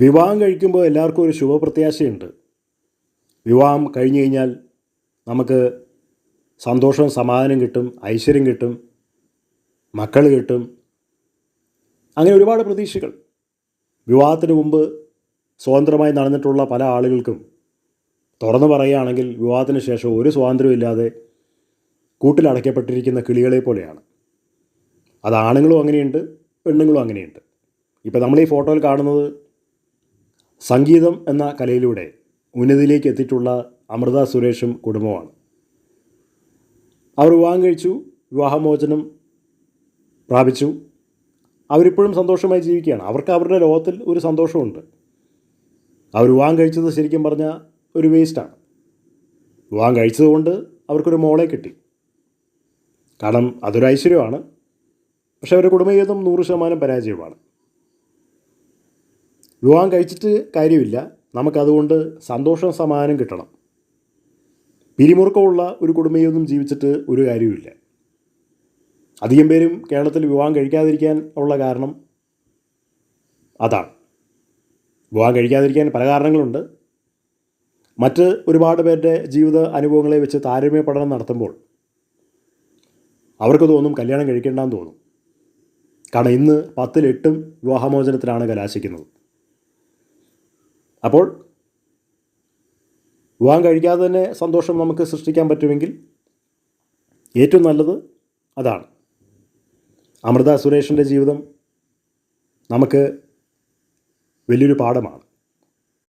വിവാഹം കഴിക്കുമ്പോൾ എല്ലാവർക്കും ഒരു ശുഭപ്രത്യാശയുണ്ട്. വിവാഹം കഴിഞ്ഞു കഴിഞ്ഞാൽ നമുക്ക് സന്തോഷവും സമാധാനം കിട്ടും, ഐശ്വര്യം കിട്ടും, മക്കൾ കിട്ടും. അങ്ങനെ ഒരുപാട് പ്രതീക്ഷകൾ. വിവാഹത്തിന് മുമ്പ് സ്വതന്ത്രമായി നടന്നിട്ടുള്ള പല ആളുകൾക്കും തുറന്നു പറയുകയാണെങ്കിൽ വിവാഹത്തിന് ശേഷം ഒരു സ്വാതന്ത്ര്യമില്ലാതെ കൂട്ടിലടയ്ക്കപ്പെട്ടിരിക്കുന്ന കിളികളെ പോലെയാണ്. അത് ആണുങ്ങളും അങ്ങനെയുണ്ട്, പെണ്ണുങ്ങളും അങ്ങനെയുണ്ട്. ഇപ്പോൾ നമ്മൾ ഈ ഫോട്ടോയിൽ കാണുന്നത് സംഗീതം എന്ന കലയിലൂടെ ഉന്നതിയിലേക്ക് എത്തിയിട്ടുള്ള അമൃത സുരേഷും കുടുംബമാണ്. അവർ വിവാഹം കഴിച്ചു, വിവാഹമോചനം പ്രാപിച്ചു. അവരിപ്പോഴും സന്തോഷമായി ജീവിക്കുകയാണ്. അവർക്ക് അവരുടെ ലോകത്തിൽ ഒരു സന്തോഷമുണ്ട്. അവർ വിവാഹം കഴിച്ചത് ശരിക്കും പറഞ്ഞാൽ ഒരു വേസ്റ്റാണ്. വിവാഹം കഴിച്ചതുകൊണ്ട് അവർക്കൊരു മോളെ കിട്ടി. കാരണം അതൊരു ഐശ്വര്യമാണ്. പക്ഷെ അവരുടെ കുടുംബജീവിതം 100% പരാജയമാണ്. വിവാഹം കഴിച്ചിട്ട് കാര്യമില്ല, നമുക്കതുകൊണ്ട് സന്തോഷം സമാധാനം കിട്ടണം. പിരിമുറുക്കമുള്ള ഒരു കുടുംബജീവിതം ജീവിച്ചിട്ട് ഒരു കാര്യവുമില്ല. അധികം പേരും കേരളത്തിൽ വിവാഹം കഴിക്കാതിരിക്കാൻ ഉള്ള കാരണം അതാണ്. വിവാഹം കഴിക്കാതിരിക്കാൻ പല കാരണങ്ങളുണ്ട്. മറ്റ് ഒരുപാട് പേരുടെ ജീവിത അനുഭവങ്ങളെ വെച്ച് താരതമ്യ പഠനം നടത്തുമ്പോൾ അവർക്ക് തോന്നും കല്യാണം കഴിക്കേണ്ടെന്ന് തോന്നും. കാരണം ഇന്ന് 10-ൽ 8 വിവാഹമോചനത്തിലാണ് കലാശിക്കുന്നത്. അപ്പോൾ വിവാഹം കഴിക്കാതെ തന്നെ സന്തോഷം നമുക്ക് സൃഷ്ടിക്കാൻ പറ്റുമെങ്കിൽ ഏറ്റവും നല്ലത് അതാണ്. അമൃത സുരേഷിൻ്റെ ജീവിതം നമുക്ക് വലിയൊരു പാഠമാണ്.